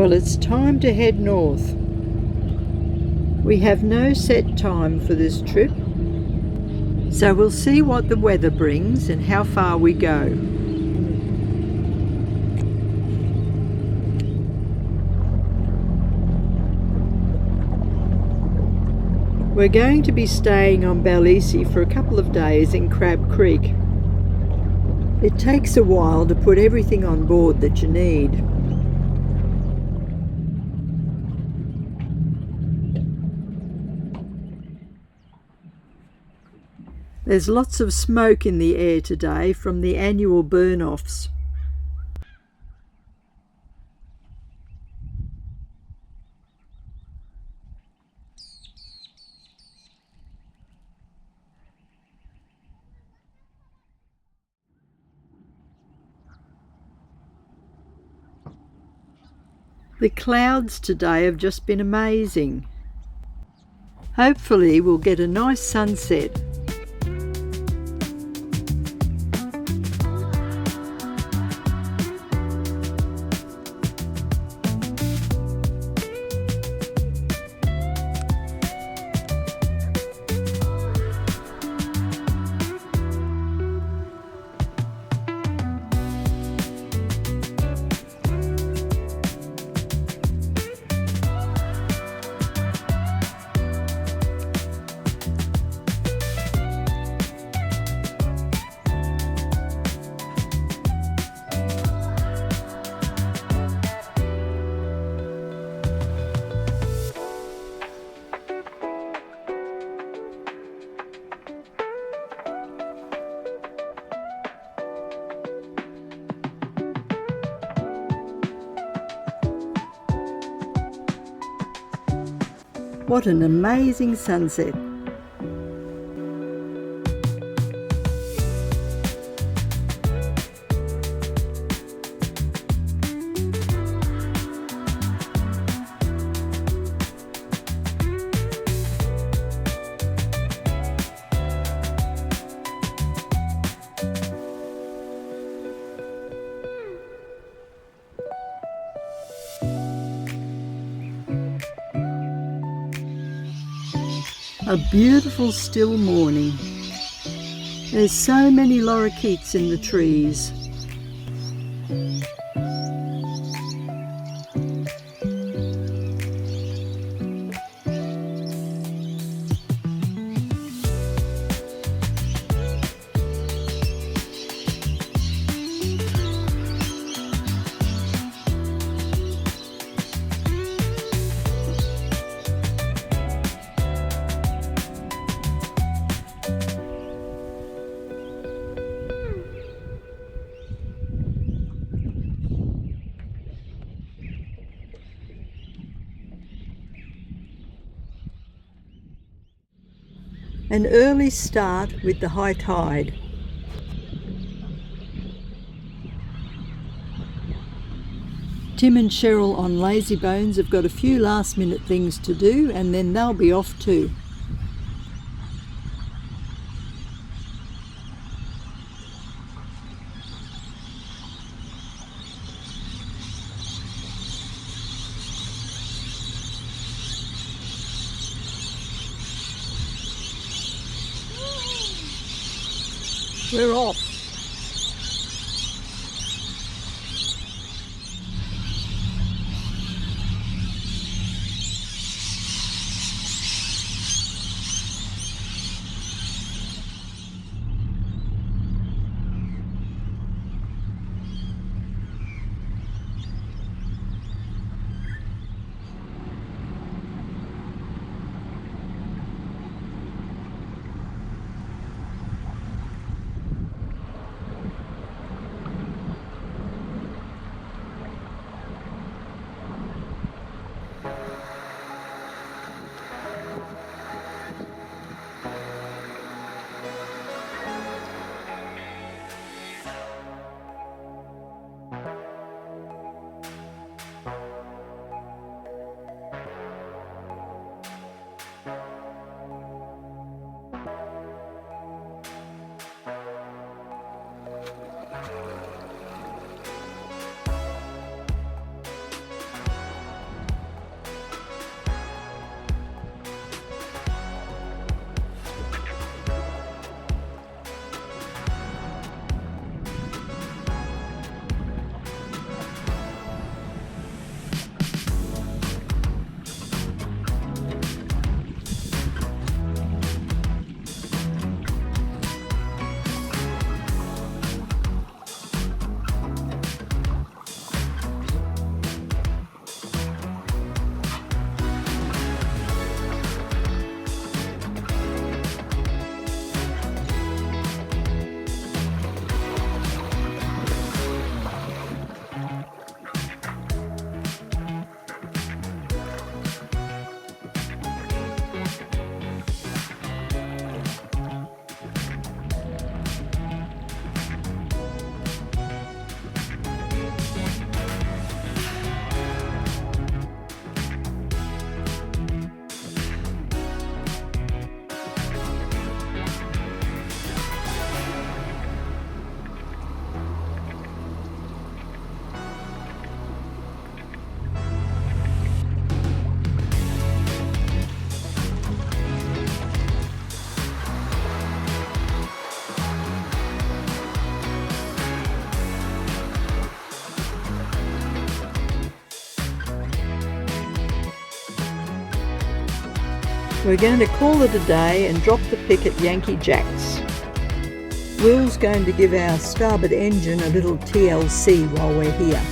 Well, it's time to head north. We have no set time for this trip, so we'll see what the weather brings and how far we go. We're going to be staying on Ballysie for a couple of days in Crab Creek. It takes a while to put everything on board that you need. There's lots of smoke in the air today from the annual burn-offs. The clouds today have just been amazing. Hopefully we'll get a nice sunset. What an amazing sunset. A beautiful still morning. There's so many lorikeets in the trees. An early start with the high tide. Tim and Cheryl on Lazy Bones have got a few last minute things to do and then they'll be off too. We're off. We're going to call it a day and drop the pick at Yankee Jack's. Will's going to give our starboard engine a little TLC while we're here.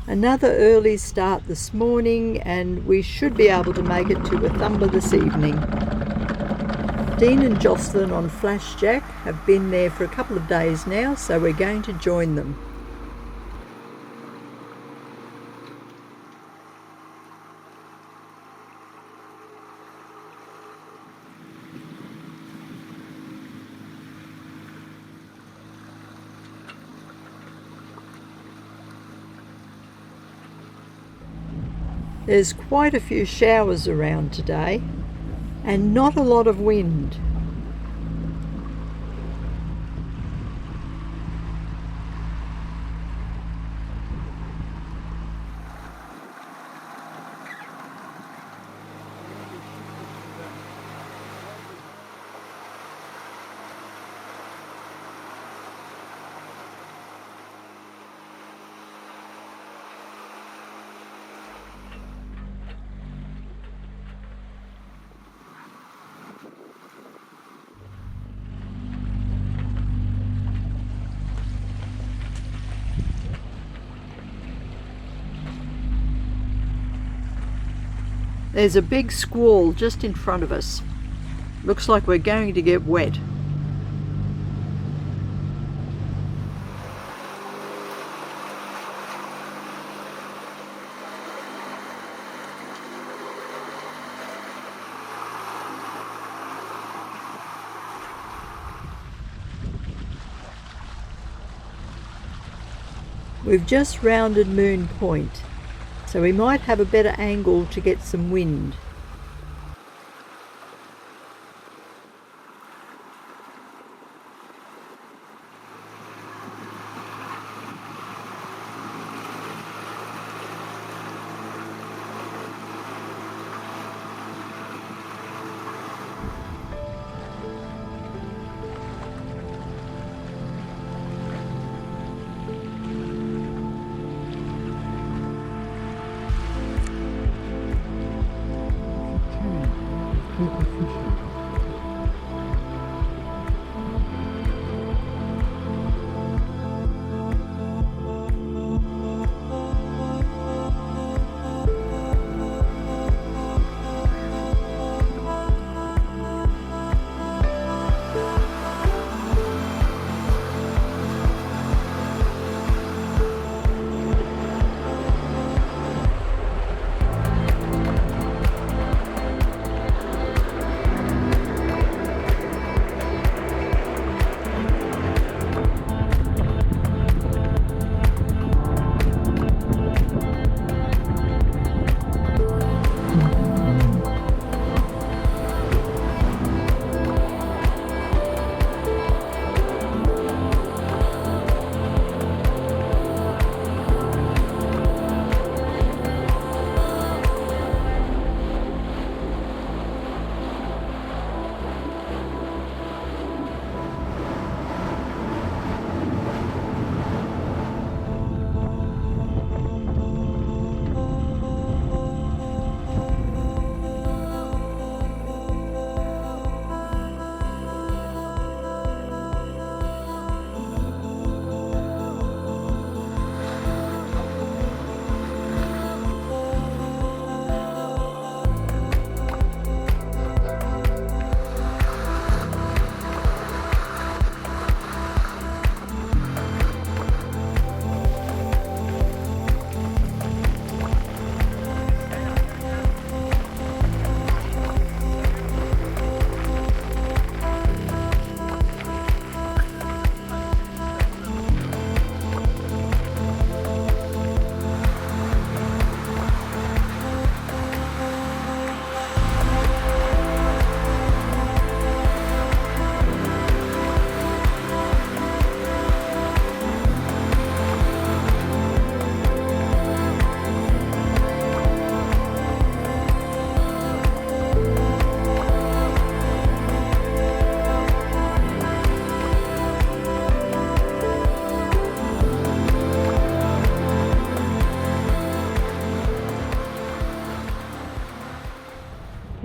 Another early start this morning, and we should be able to make it to Wathumba this evening. Dean and Jocelyn on Flashjack have been there for a couple of days now, so we're going to join them. There's quite a few showers around today and not a lot of wind. There's a big squall just in front of us. Looks like we're going to get wet. We've just rounded Moon Point, so we might have a better angle to get some wind.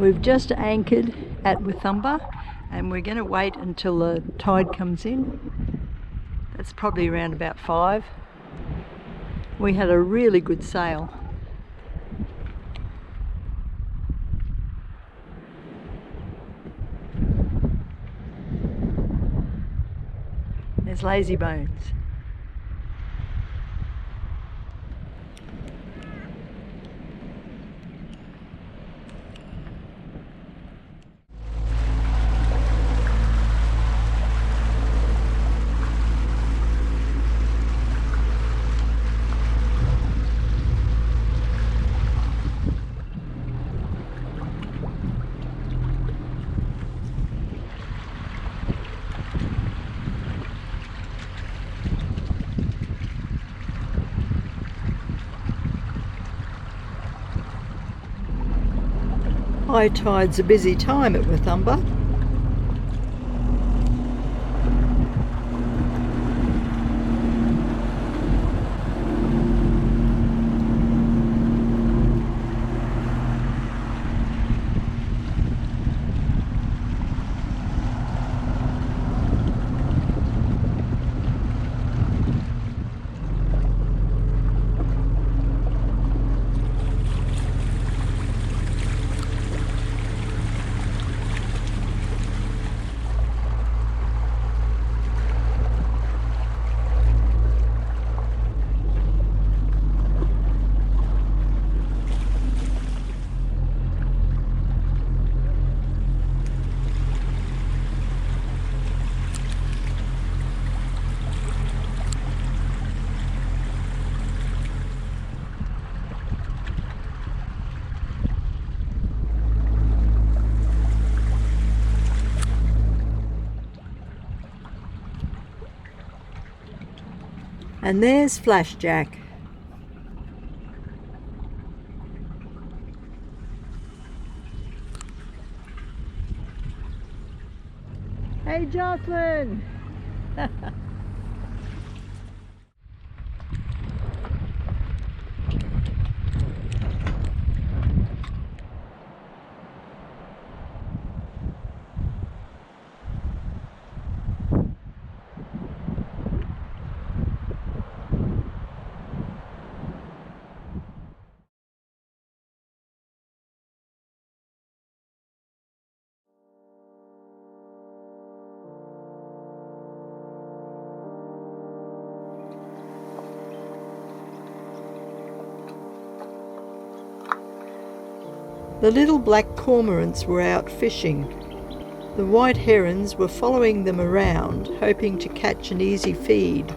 We've just anchored at Wathumba and we're going to wait until the tide comes in. That's probably around about 5. We had a really good sail. There's Lazy Bones. High tide's a busy time at Wathumba. And there's Flashjack. Hey Jocelyn! The little black cormorants were out fishing. The white herons were following them around, hoping to catch an easy feed.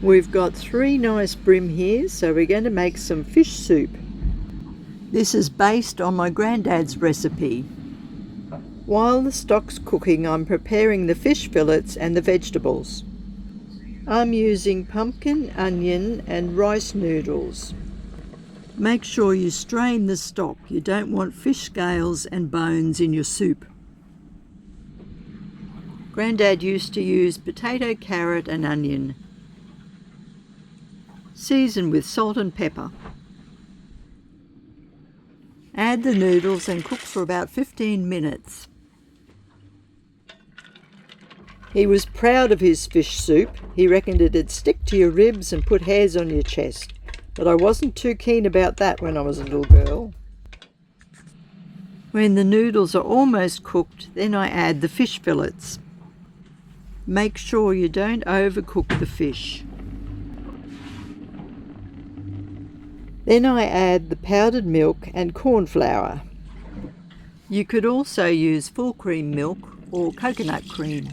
We've got 3 nice brim here, so we're going to make some fish soup. This is based on my granddad's recipe. While the stock's cooking, I'm preparing the fish fillets and the vegetables. I'm using pumpkin, onion and rice noodles. Make sure you strain the stock. You don't want fish scales and bones in your soup. Granddad used to use potato, carrot and onion. Season with salt and pepper. Add the noodles and cook for about 15 minutes. He was proud of his fish soup. He reckoned it'd stick to your ribs and put hairs on your chest. But I wasn't too keen about that when I was a little girl. When the noodles are almost cooked, then I add the fish fillets. Make sure you don't overcook the fish. Then I add the powdered milk and corn flour. You could also use full cream milk or coconut cream.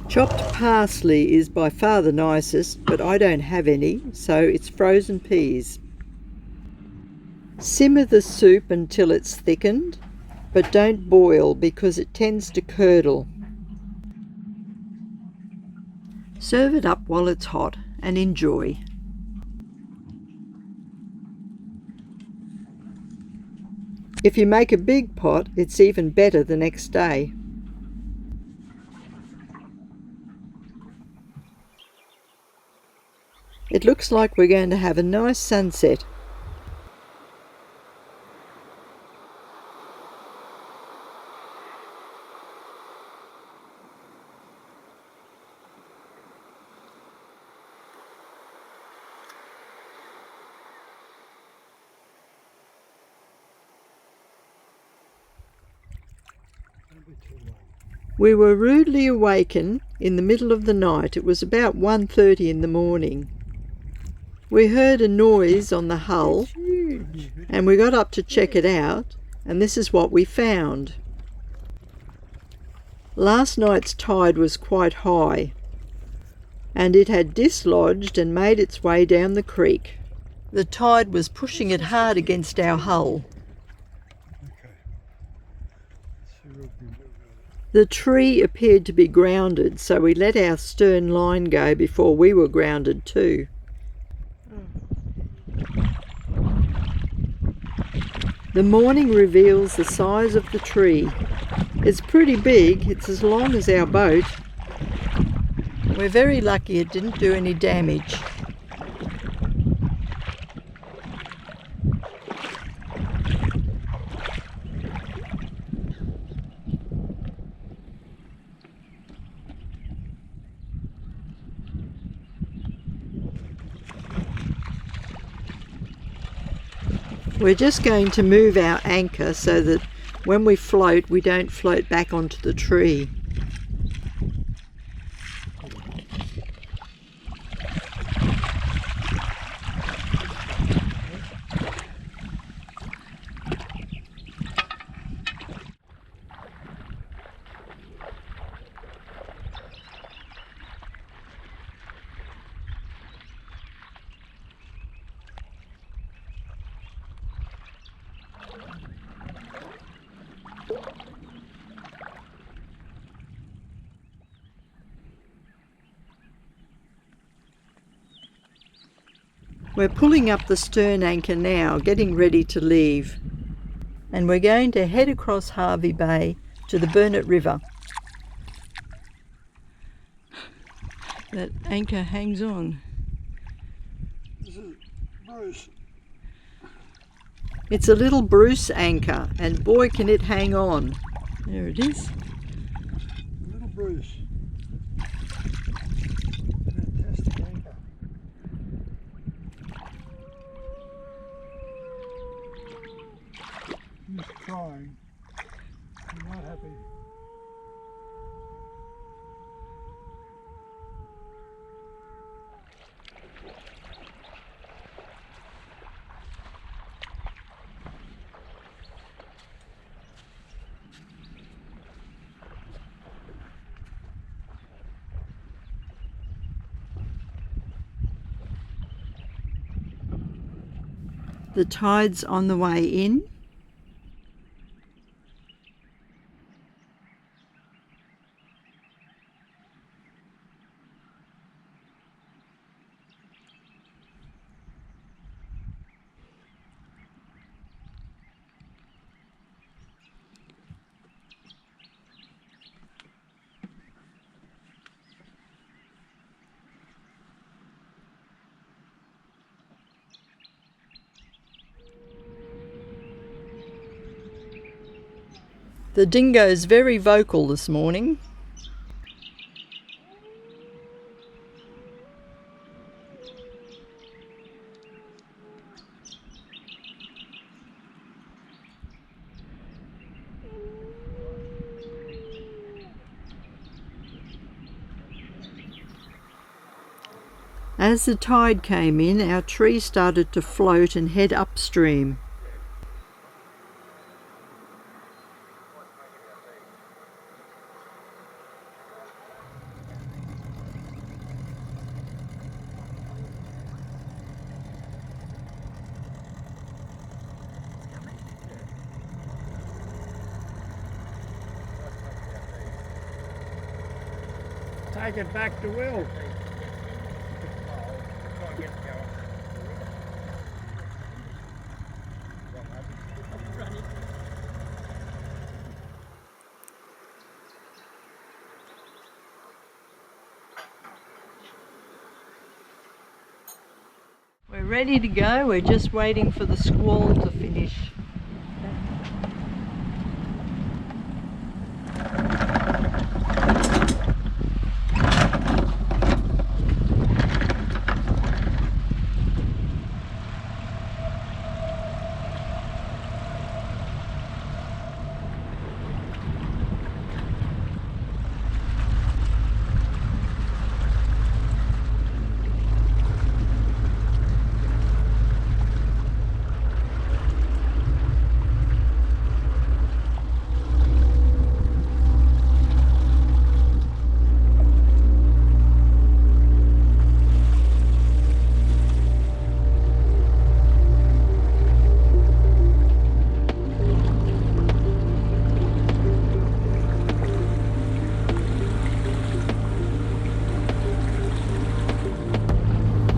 Chopped parsley is by far the nicest, but I don't have any, so it's frozen peas. Simmer the soup until it's thickened, but don't boil because it tends to curdle. Serve it up while it's hot and enjoy. If you make a big pot, it's even better the next day. It looks like we're going to have a nice sunset. We were rudely awakened in the middle of the night. It was about 1:30 in the morning. We heard a noise on the hull and we got up to check it out, and this is what we found. Last night's tide was quite high and it had dislodged and made its way down the creek. The tide was pushing it hard against our hull. The tree appeared to be grounded, so we let our stern line go before we were grounded too. The morning reveals the size of the tree. It's pretty big. It's as long as our boat. We're very lucky it didn't do any damage. We're just going to move our anchor so that when we float, we don't float back onto the tree. We're pulling up the stern anchor now, getting ready to leave. And we're going to head across Hervey Bay to the Burnett River. That anchor hangs on. This is Bruce. It's a little Bruce anchor, and boy can it hang on. There it is. Little Bruce. Fantastic anchor. He's trying. He's not happy. The tide's on the way in. The dingo's very vocal this morning. As the tide came in, our tree started to float and head upstream. Take it back to Will. We're ready to go, we're just waiting for the squall to finish.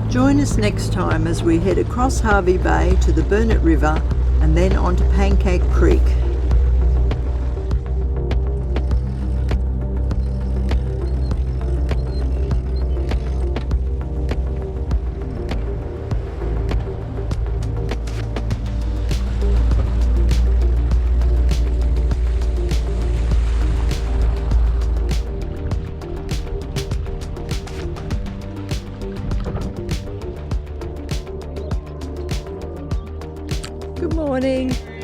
Join us next time as we head across Hervey Bay to the Burnett River and then onto Pancake Creek. Good morning.